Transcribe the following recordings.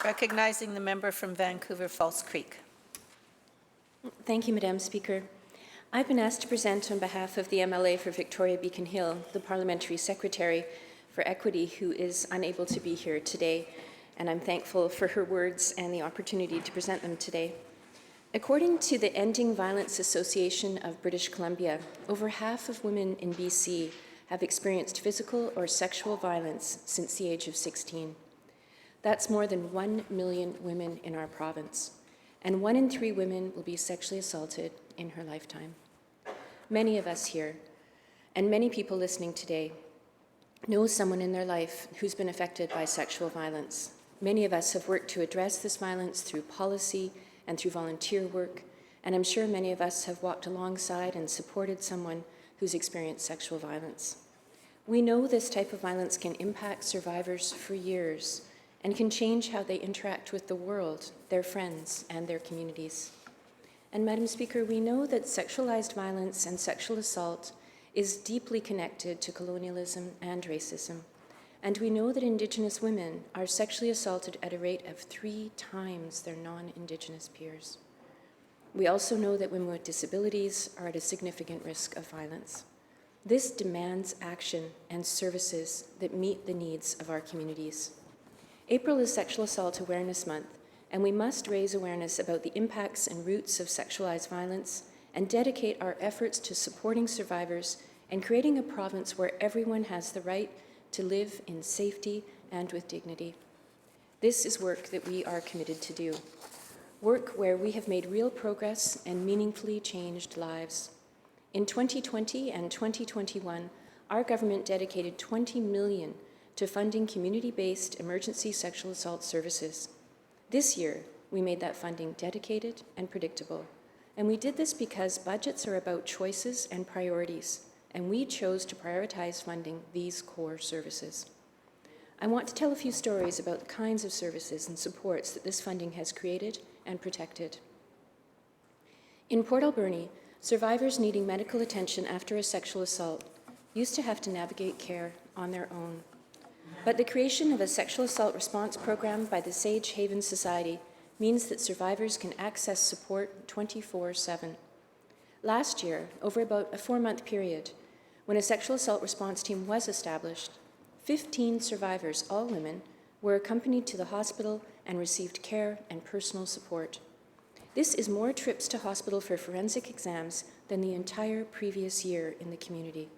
Recognizing the member from Vancouver Falls Creek. Thank you, Madam Speaker. I've been asked to present on behalf of the MLA for Victoria Beacon Hill, the Parliamentary Secretary for Equity, who is unable to be here today, and I'm thankful for her words and the opportunity to present them today. According to the Ending Violence Association of British Columbia, over half of women in BC have experienced physical or sexual violence since the age of 16. That's more than 1 million women in our province, and 1 in 3 women will be sexually assaulted in her lifetime. Many of us here, and many people listening today, know someone in their life who's been affected by sexual violence. Many of us have worked to address this violence through policy and through volunteer work, and I'm sure many of us have walked alongside and supported someone who's experienced sexual violence. We know this type of violence can impact survivors for years and can change how they interact with the world, their friends, and their communities. And Madam Speaker, we know that sexualized violence and sexual assault is deeply connected to colonialism and racism. And we know that Indigenous women are sexually assaulted at a rate of 3 times their non-Indigenous peers. We also know that women with disabilities are at a significant risk of violence. This demands action and services that meet the needs of our communities. April is Sexual Assault Awareness Month, and we must raise awareness about the impacts and roots of sexualized violence and dedicate our efforts to supporting survivors and creating a province where everyone has the right to live in safety and with dignity. This is work that we are committed to do, work where we have made real progress and meaningfully changed lives. In 2020 and 2021, our government dedicated $20 million to funding community-based emergency sexual assault services. This year, we made that funding dedicated and predictable. And we did this because budgets are about choices and priorities, and we chose to prioritize funding these core services. I want to tell a few stories about the kinds of services and supports that this funding has created and protected. In Port Alberni, survivors needing medical attention after a sexual assault used to have to navigate care on their own. But the creation of a sexual assault response program by the Sage Haven Society means that survivors can access support 24/7. Last year, over about a 4-month period, when a sexual assault response team was established, 15 survivors, all women, were accompanied to the hospital and received care and personal support. This is more trips to hospital for forensic exams than the entire previous year in the community.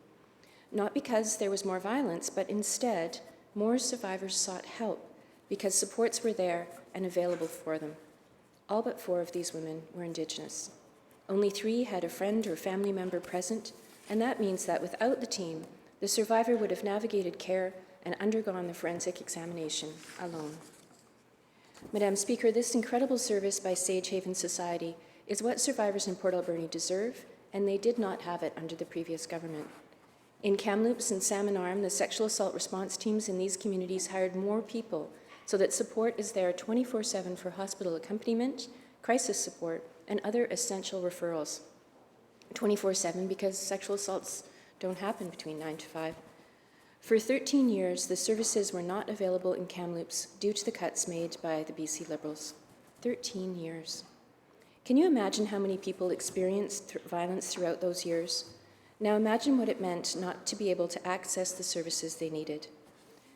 Not because there was more violence, but instead, more survivors sought help because supports were there and available for them. All but 4 of these women were Indigenous. Only 3 had a friend or family member present, and that means that without the team, the survivor would have navigated care and undergone the forensic examination alone. Madam Speaker, this incredible service by Sage Haven Society is what survivors in Port Alberni deserve, and they did not have it under the previous government. In Kamloops and Salmon Arm, the sexual assault response teams in these communities hired more people so that support is there 24/7 for hospital accompaniment, crisis support, and other essential referrals. 24/7 because sexual assaults don't happen between 9 to 5. For 13 years, the services were not available in Kamloops due to the cuts made by the BC Liberals. 13 years. Can you imagine how many people experienced violence throughout those years? Now imagine what it meant not to be able to access the services they needed.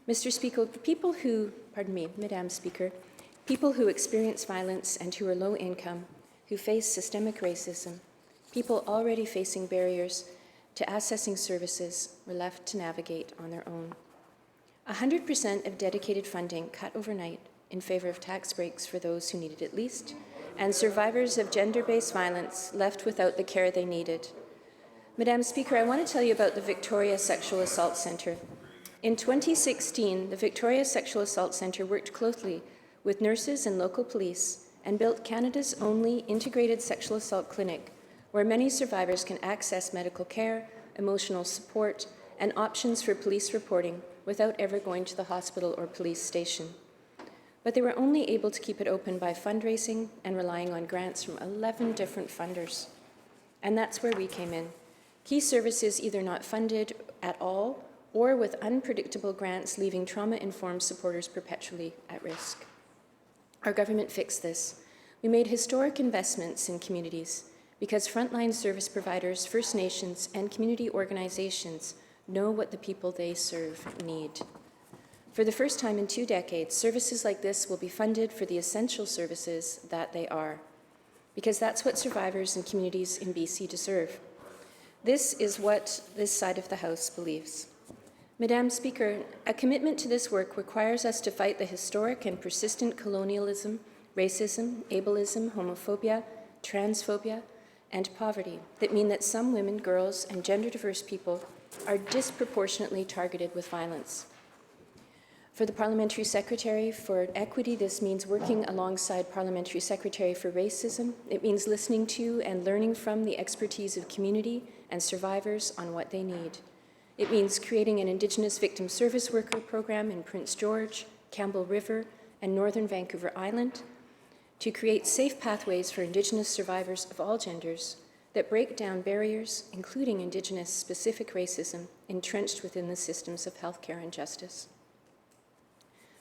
Madam Speaker, people who experience violence and who are low income, who face systemic racism, people already facing barriers to accessing services were left to navigate on their own. 100% of dedicated funding cut overnight in favor of tax breaks for those who needed it least, and survivors of gender-based violence left without the care they needed. Madam Speaker, I want to tell you about the Victoria Sexual Assault Centre. In 2016, the Victoria Sexual Assault Centre worked closely with nurses and local police and built Canada's only integrated sexual assault clinic where many survivors can access medical care, emotional support, and options for police reporting without ever going to the hospital or police station. But they were only able to keep it open by fundraising and relying on grants from 11 different funders. And that's where we came in. Key services either not funded at all or with unpredictable grants leaving trauma-informed supporters perpetually at risk. Our government fixed this. We made historic investments in communities because frontline service providers, First Nations, and community organizations know what the people they serve need. For the first time in 2 decades, services like this will be funded for the essential services that they are, because that's what survivors and communities in BC deserve. This is what this side of the House believes. Madam Speaker, a commitment to this work requires us to fight the historic and persistent colonialism, racism, ableism, homophobia, transphobia, and poverty that mean that some women, girls, and gender-diverse people are disproportionately targeted with violence. For the Parliamentary Secretary for Equity, this means working alongside Parliamentary Secretary for Racism. It means listening to and learning from the expertise of community and survivors on what they need. It means creating an Indigenous Victim Service Worker program in Prince George, Campbell River, and Northern Vancouver Island to create safe pathways for Indigenous survivors of all genders that break down barriers, including Indigenous-specific racism, entrenched within the systems of healthcare and justice.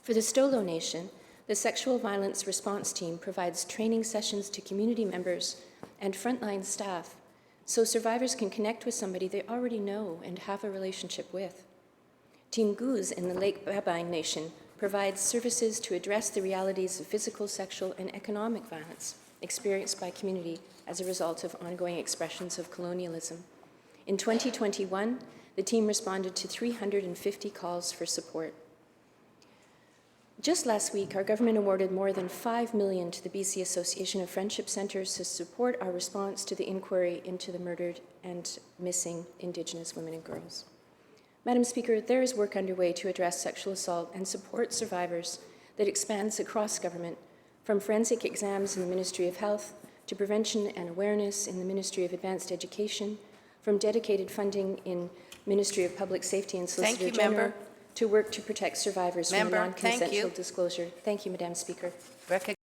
For the Stolo Nation, the Sexual Violence Response Team provides training sessions to community members and frontline staff so survivors can connect with somebody they already know and have a relationship with. Team Goose in the Lake Babine Nation provides services to address the realities of physical, sexual, and economic violence experienced by community as a result of ongoing expressions of colonialism. In 2021, the team responded to 350 calls for support. Just last week, our government awarded more than $5 million to the BC Association of Friendship Centres to support our response to the inquiry into the murdered and missing Indigenous women and girls. Madam Speaker, there is work underway to address sexual assault and support survivors that expands across government, from forensic exams in the Ministry of Health to prevention and awareness in the Ministry of Advanced Education, from dedicated funding in Ministry of Public Safety and Solicitor General, Member. to work to protect survivors from Member, non-consensual thank you. disclosure. Thank you, Madam Speaker.